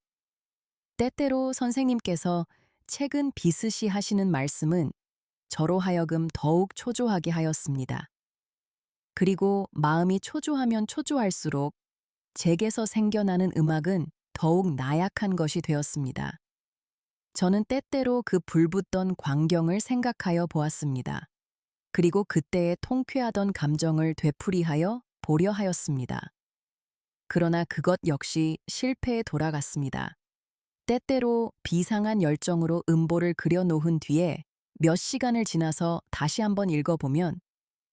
Speaker 1: 때때로 선생님께서 책은 비스시 하시는 말씀은 저로 하여금 더욱 초조하게 하였습니다. 그리고 마음이 초조하면 초조할수록 제게서 생겨나는 음악은 더욱 나약한 것이 되었습니다. 저는 때때로 그 불붙던 광경을 생각하여 보았습니다. 그리고 그때의 통쾌하던 감정을 되풀이하여 보려 하였습니다. 그러나 그것 역시 실패에 돌아갔습니다. 때때로 비상한 열정으로 음보를 그려놓은 뒤에 몇 시간을 지나서 다시 한번 읽어보면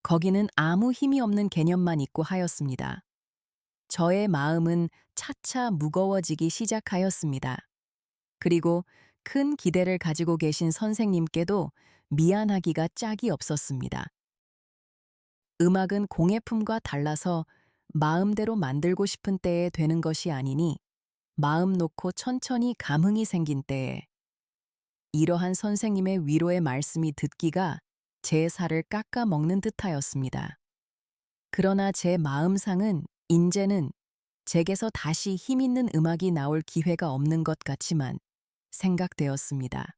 Speaker 1: 거기는 아무 힘이 없는 개념만 있고 하였습니다. 저의 마음은 차차 무거워지기 시작하였습니다. 그리고 큰 기대를 가지고 계신 선생님께도 미안하기가 짝이 없었습니다. 음악은 공예품과 달라서 마음대로 만들고 싶은 때에 되는 것이 아니니 마음 놓고 천천히 감흥이 생긴 때에 이러한 선생님의 위로의 말씀이 듣기가 제 살을 깎아 먹는 듯하였습니다. 그러나 제 마음상은 인제는 제게서 다시 힘있는 음악이 나올 기회가 없는 것 같지만 생각되었습니다.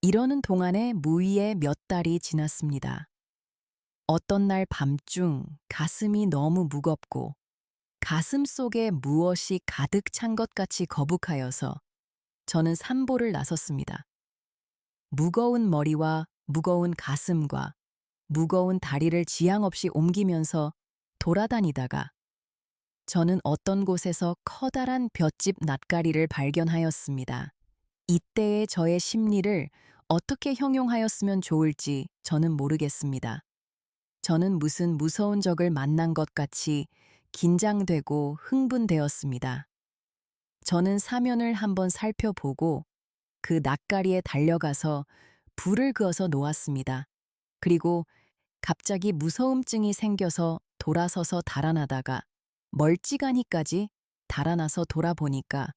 Speaker 1: 이러는 동안에 무의에 몇 달이 지났습니다. 어떤 날 밤중 가슴이 너무 무겁고 가슴 속에 무엇이 가득 찬 것 같이 거북하여서 저는 산보를 나섰습니다. 무거운 머리와 무거운 가슴과 무거운 다리를 지양 없이 옮기면서 돌아다니다가 저는 어떤 곳에서 커다란 볏짚 낫가리를 발견하였습니다. 이때의 저의 심리를 어떻게 형용하였으면 좋을지 저는 모르겠습니다. 저는 무슨 무서운 적을 만난 것 같이 긴장되고 흥분되었습니다. 저는 사면을 한번 살펴보고 그 낫가리에 달려가서 불을 그어서 놓았습니다. 그리고 갑자기 무서움증이 생겨서 돌아서서 달아나다가 멀찌감히까지 달아나서 돌아보니까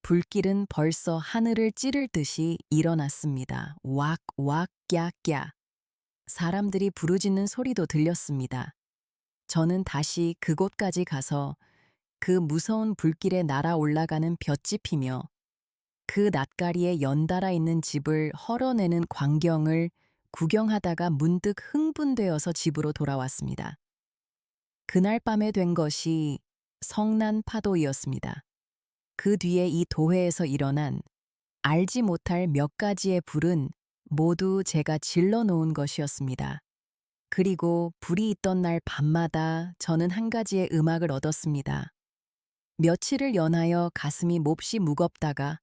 Speaker 1: 불길은 벌써 하늘을 찌를 듯이 일어났습니다. 왁왁 꺄꺄. 사람들이 부르짖는 소리도 들렸습니다. 저는 다시 그곳까지 가서 그 무서운 불길에 날아 올라가는 볏짚이며 그 낫가리에 연달아 있는 집을 헐어내는 광경을 구경하다가 문득 흥분되어서 집으로 돌아왔습니다. 그날 밤에 된 것이 성난 파도이었습니다. 그 뒤에 이 도회에서 일어난 알지 못할 몇 가지의 불은 모두 제가 질러 놓은 것이었습니다. 그리고 불이 있던 날 밤마다 저는 한 가지의 음악을 얻었습니다. 며칠을 연하여 가슴이 몹시 무겁다가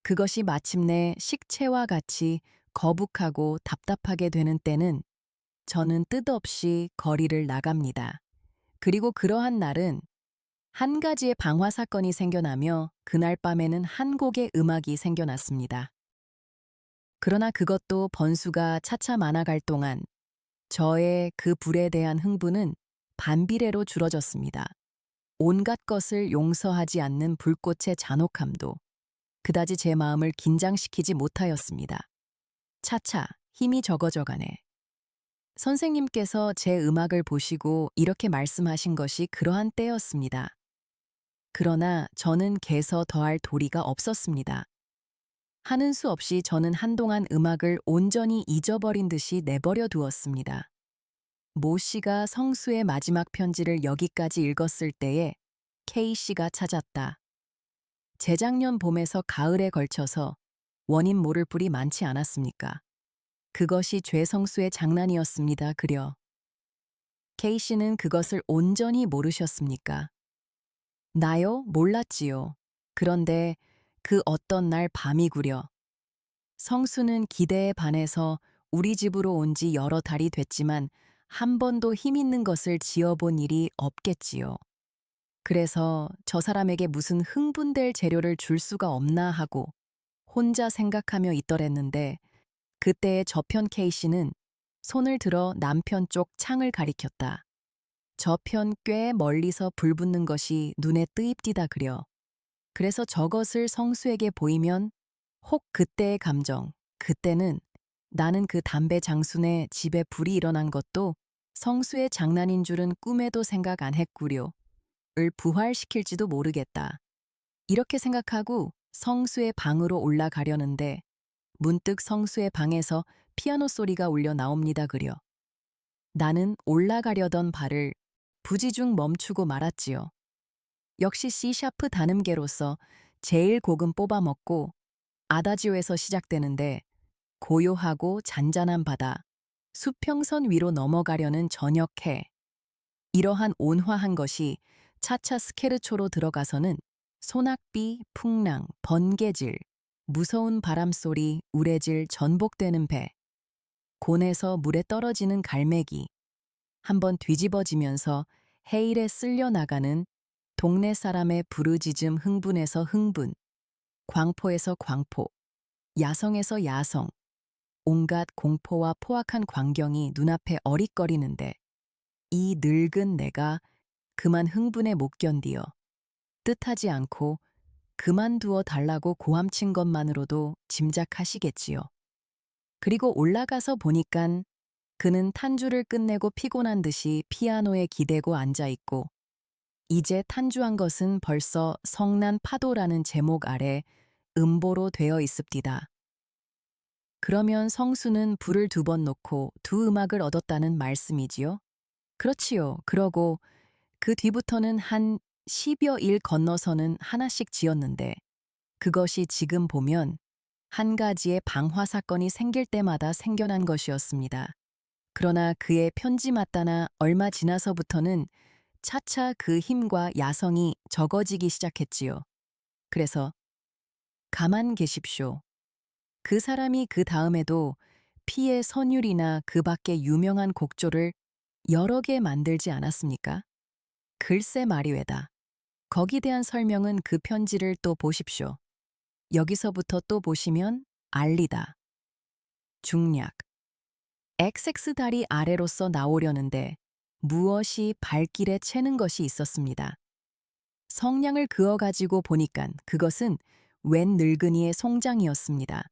Speaker 1: 그것이 마침내 식채와 같이 거북하고 답답하게 되는 때는 저는 뜻없이 거리를 나갑니다. 그리고 그러한 날은 한 가지의 방화 사건이 생겨나며 그날 밤에는 한 곡의 음악이 생겨났습니다. 그러나 그것도 번수가 차차 많아갈 동안 저의 그 불에 대한 흥분은 반비례로 줄어졌습니다. 온갖 것을 용서하지 않는 불꽃의 잔혹함도 그다지 제 마음을 긴장시키지 못하였습니다. 차차 힘이 적어져가네. 선생님께서 제 음악을 보시고 이렇게 말씀하신 것이 그러한 때였습니다. 그러나 저는 개서 더할 도리가 없었습니다. 하는 수 없이 저는 한동안 음악을 온전히 잊어버린 듯이 내버려 두었습니다. 모 씨가 성수의 마지막 편지를 여기까지 읽었을 때에 K 씨가 찾았다. 재작년 봄에서 가을에 걸쳐서 원인 모를 불이 많지 않았습니까? 그것이 죄성수의 장난이었습니다. 그려. K 씨는 그것을 온전히 모르셨습니까? 나요? 몰랐지요. 그런데 그 어떤 날 밤이 구려 성수는 기대에 반해서 우리 집으로 온 지 여러 달이 됐지만 한 번도 힘 있는 것을 지어본 일이 없겠지요. 그래서 저 사람에게 무슨 흥분될 재료를 줄 수가 없나 하고 혼자 생각하며 있더랬는데 그때의 저편 K씨는 손을 들어 남편 쪽 창을 가리켰다. 저편 꽤 멀리서 불 붙는 것이 눈에 뜨입디다 그려. 그래서 저것을 성수에게 보이면 혹 그때의 감정, 그때는 나는 그 담배 장순의 집에 불이 일어난 것도 성수의 장난인 줄은 꿈에도 생각 안 했구려. 을 부활시킬지도 모르겠다. 이렇게 생각하고 성수의 방으로 올라가려는데 문득 성수의 방에서 피아노 소리가 울려 나옵니다 그려. 나는 올라가려던 발을 부지중 멈추고 말았지요. 역시 C샤프 단음계로서 제일 곡은 뽑아먹고 아다지오에서 시작되는데 고요하고 잔잔한 바다, 수평선 위로 넘어가려는 저녁해. 이러한 온화한 것이 차차 스케르초로 들어가서는 소낙비, 풍랑, 번개질, 무서운 바람소리, 우레질, 전복되는 배, 곤에서 물에 떨어지는 갈매기, 한번 뒤집어지면서 해일에 쓸려 나가는 동네 사람의 부르짖음 흥분에서 흥분, 광포에서 광포, 야성에서 야성, 온갖 공포와 포악한 광경이 눈앞에 어릿거리는데 이 늙은 내가 그만 흥분에 못 견디어 뜻하지 않고 그만두어 달라고 고함친 것만으로도 짐작하시겠지요. 그리고 올라가서 보니깐 그는 탄주를 끝내고 피곤한 듯이 피아노에 기대고 앉아있고 이제 탄주한 것은 벌써 성난 파도라는 제목 아래 음보로 되어 있습디다. 그러면 성수는 불을 2번 놓고 2음악을 얻었다는 말씀이지요? 그렇지요. 그러고 그 뒤부터는 한 10여 일 건너서는 하나씩 지었는데 그것이 지금 보면 한 가지의 방화 사건이 생길 때마다 생겨난 것이었습니다. 그러나 그의 편지 맞다나 얼마 지나서부터는 차차 그 힘과 야성이 적어지기 시작했지요. 그래서 가만 계십쇼. 그 사람이 그 다음에도 피의 선율이나 그 밖의 유명한 곡조를 여러 개 만들지 않았습니까? 글쎄 말이외다. 거기 대한 설명은 그 편지를 또 보십쇼. 여기서부터 또 보시면 알리다. 중략. XX 다리 아래로서 나오려는데 무엇이 발길에 채는 것이 있었습니다. 성냥을 그어가지고 보니깐 그것은 웬 늙은이의 송장이었습니다.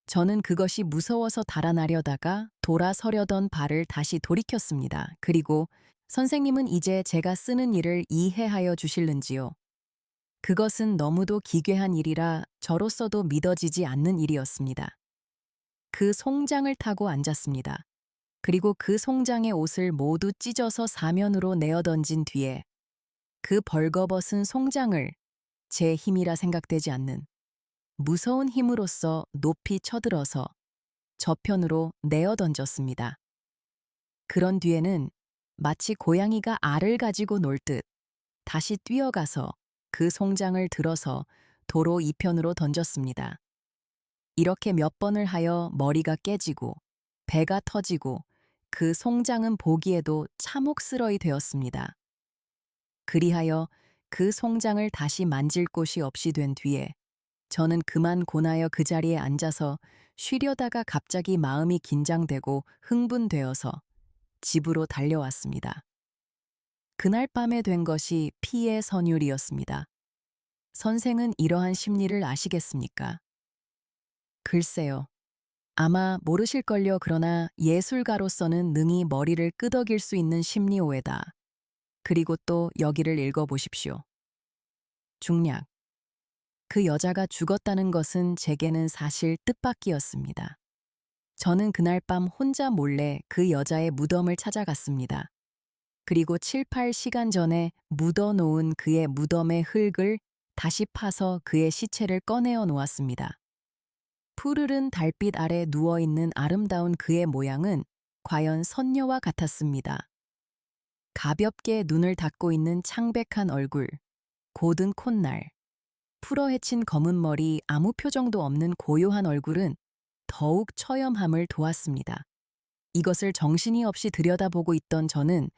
Speaker 1: 저는 그것이 무서워서 달아나려다가 돌아서려던 발을 다시 돌이켰습니다. 그리고 선생님은 이제 제가 쓰는 일을 이해하여 주실는지요? 그것은 너무도 기괴한 일이라 저로서도 믿어지지 않는 일이었습니다. 그 송장을 타고 앉았습니다. 그리고 그 송장의 옷을 모두 찢어서 사면으로 내어 던진 뒤에 그 벌거벗은 송장을 제 힘이라 생각되지 않는 무서운 힘으로써 높이 쳐들어서 저편으로 내어 던졌습니다. 그런 뒤에는 마치 고양이가 알을 가지고 놀 듯 다시 뛰어가서 그 송장을 들어서 도로 이편으로 던졌습니다. 이렇게 몇 번을 하여 머리가 깨지고 배가 터지고 그 송장은 보기에도 참혹스러이 되었습니다. 그리하여 그 송장을 다시 만질 곳이 없이 된 뒤에 저는 그만 고나여 그 자리에 앉아서 쉬려다가 갑자기 마음이 긴장되고 흥분되어서 집으로 달려왔습니다. 그날 밤에 된 것이 피의 선율이었습니다. 선생은 이러한 심리를 아시겠습니까? 글쎄요. 아마 모르실걸요. 그러나 예술가로서는 능히 머리를 끄덕일 수 있는 심리 오해다. 그리고 또 여기를 읽어보십시오. 중략. 그 여자가 죽었다는 것은 제게는 사실 뜻밖이었습니다. 저는 그날 밤 혼자 몰래 그 여자의 무덤을 찾아갔습니다. 그리고 7, 8시간 전에 묻어놓은 그의 무덤의 흙을 다시 파서 그의 시체를 꺼내어 놓았습니다. 푸르른 달빛 아래 누워있는 아름다운 그의 모양은 과연 선녀와 같았습니다. 가볍게 눈을 닫고 있는 창백한 얼굴, 고든 콧날, 풀어헤친 검은 머리, 아무 표정도 없는 고요한 얼굴은 더욱 처염함을 도왔습니다. 이것을 정신이 없이 들여다보고 있던 저는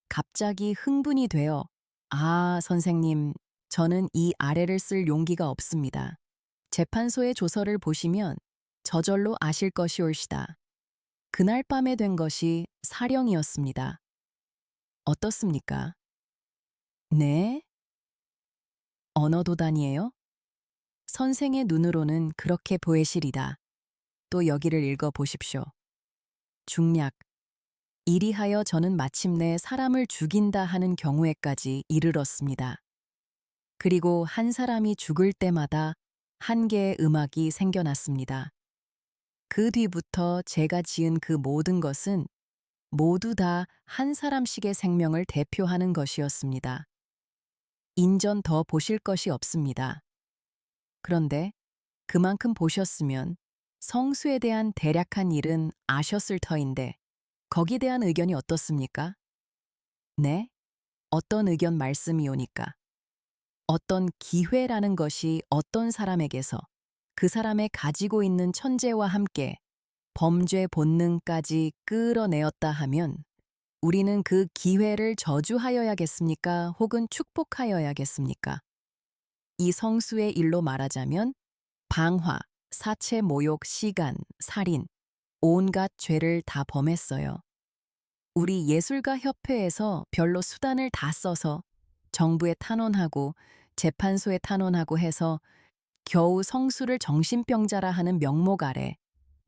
Speaker 1: 갑자기 흥분이 되어 "아, 선생님, 저는 이 아래를 쓸 용기가 없습니다. 재판소의 조서를 보시면 저절로 아실 것이올시다. 그날 밤에 된 것이 사령이었습니다. 어떻습니까?" "네? 언어도단이에요?" 선생의 눈으로는 그렇게 보이시리다. 또 여기를 읽어보십시오. 중략. 이리하여 저는 마침내 사람을 죽인다 하는 경우에까지 이르렀습니다. 그리고 한 사람이 죽을 때마다 한 개의 음악이 생겨났습니다. 그 뒤부터 제가 지은 그 모든 것은 모두 다 한 사람씩의 생명을 대표하는 것이었습니다. 인전 더 보실 것이 없습니다. 그런데 그만큼 보셨으면 성수에 대한 대략한 일은 아셨을 터인데 거기에 대한 의견이 어떻습니까? 네? 어떤 의견 말씀이오니까? 어떤 기회라는 것이 어떤 사람에게서 그 사람의 가지고 있는 천재와 함께 범죄 본능까지 끌어내었다 하면 우리는 그 기회를 저주하여야겠습니까? 혹은 축복하여야겠습니까? 이 성수의 일로 말하자면 방화, 사체 모욕, 시간, 살인, 온갖 죄를 다 범했어요. 우리 예술가 협회에서 별로 수단을 다 써서 정부에 탄원하고 재판소에 탄원하고 해서 겨우 성수를 정신병자라 하는 명목 아래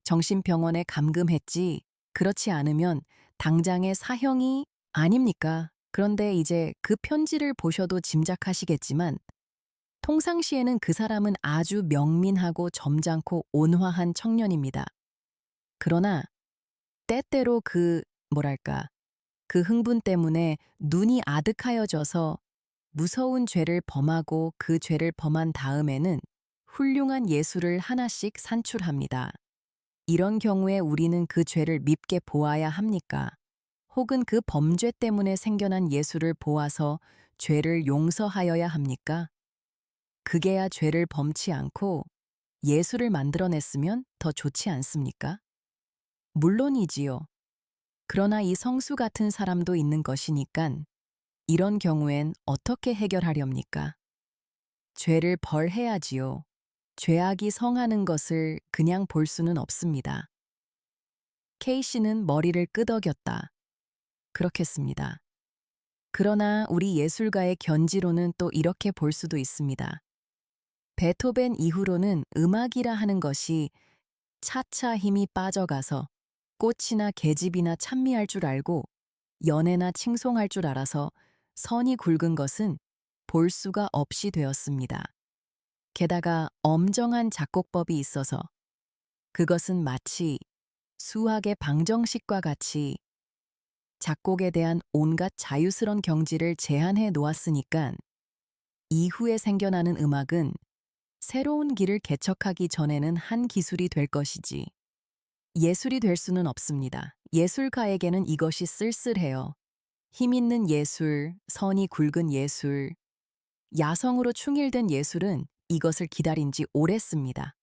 Speaker 1: 정신병원에 감금했지. 그렇지 않으면 당장의 사형이 아닙니까? 그런데 이제 그 편지를 보셔도 짐작하시겠지만 통상시에는 그 사람은 아주 명민하고 점잖고 온화한 청년입니다. 그러나 때때로 그 흥분 때문에 눈이 아득하여져서 무서운 죄를 범하고 그 죄를 범한 다음에는 훌륭한 예술을 하나씩 산출합니다. 이런 경우에 우리는 그 죄를 밉게 보아야 합니까? 혹은 그 범죄 때문에 생겨난 예술을 보아서 죄를 용서하여야 합니까? 그게야 죄를 범치 않고 예술을 만들어냈으면 더 좋지 않습니까? 물론이지요. 그러나 이 성수 같은 사람도 있는 것이니깐 이런 경우엔 어떻게 해결하렵니까? 죄를 벌해야지요. 죄악이 성하는 것을 그냥 볼 수는 없습니다. K씨는 머리를 끄덕였다. 그렇겠습니다. 그러나 우리 예술가의 견지로는 또 이렇게 볼 수도 있습니다. 베토벤 이후로는 음악이라 하는 것이 차차 힘이 빠져가서 꽃이나 계집이나 찬미할 줄 알고 연애나 칭송할 줄 알아서 선이 굵은 것은 볼 수가 없이 되었습니다. 게다가 엄정한 작곡법이 있어서 그것은 마치 수학의 방정식과 같이 작곡에 대한 온갖 자유스런 경지를 제한해 놓았으니까 이후에 생겨나는 음악은 새로운 길을 개척하기 전에는 한 기술이 될 것이지 예술이 될 수는 없습니다. 예술가에게는 이것이 쓸쓸해요. 힘있는 예술, 선이 굵은 예술, 야성으로 충일된 예술은 이것을 기다린 지 오랬습니다.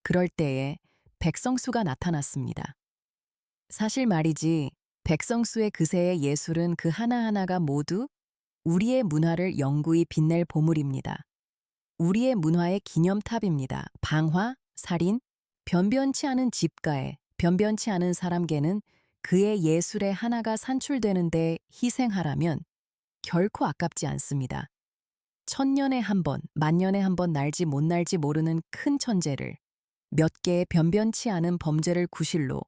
Speaker 1: 그럴 때에 백성수가 나타났습니다. 사실 말이지, 백성수의 그새의 예술은 그 하나하나가 모두 우리의 문화를 영구히 빛낼 보물입니다. 우리의 문화의 기념탑입니다. 방화, 살인, 변변치 않은 집가에, 변변치 않은 사람께는 그의 예술의 하나가 산출되는데 희생하라면 결코 아깝지 않습니다. 천년에 한 번, 만년에 한 번 날지 못 날지 모르는 큰 천재를 몇 개의 변변치 않은 범죄를 구실로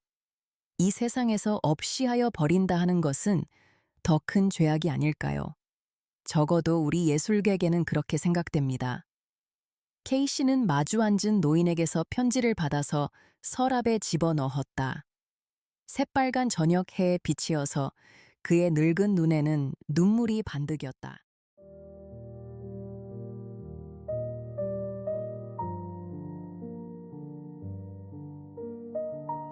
Speaker 1: 이 세상에서 없이하여 버린다 하는 것은 더 큰 죄악이 아닐까요? 적어도 우리 예술계에게는 그렇게 생각됩니다. K씨는 마주 앉은 노인에게서 편지를 받아서 서랍에 집어넣었다. 새빨간 저녁 해의 빛이어서 그의 늙은 눈에는 눈물이 반득였다.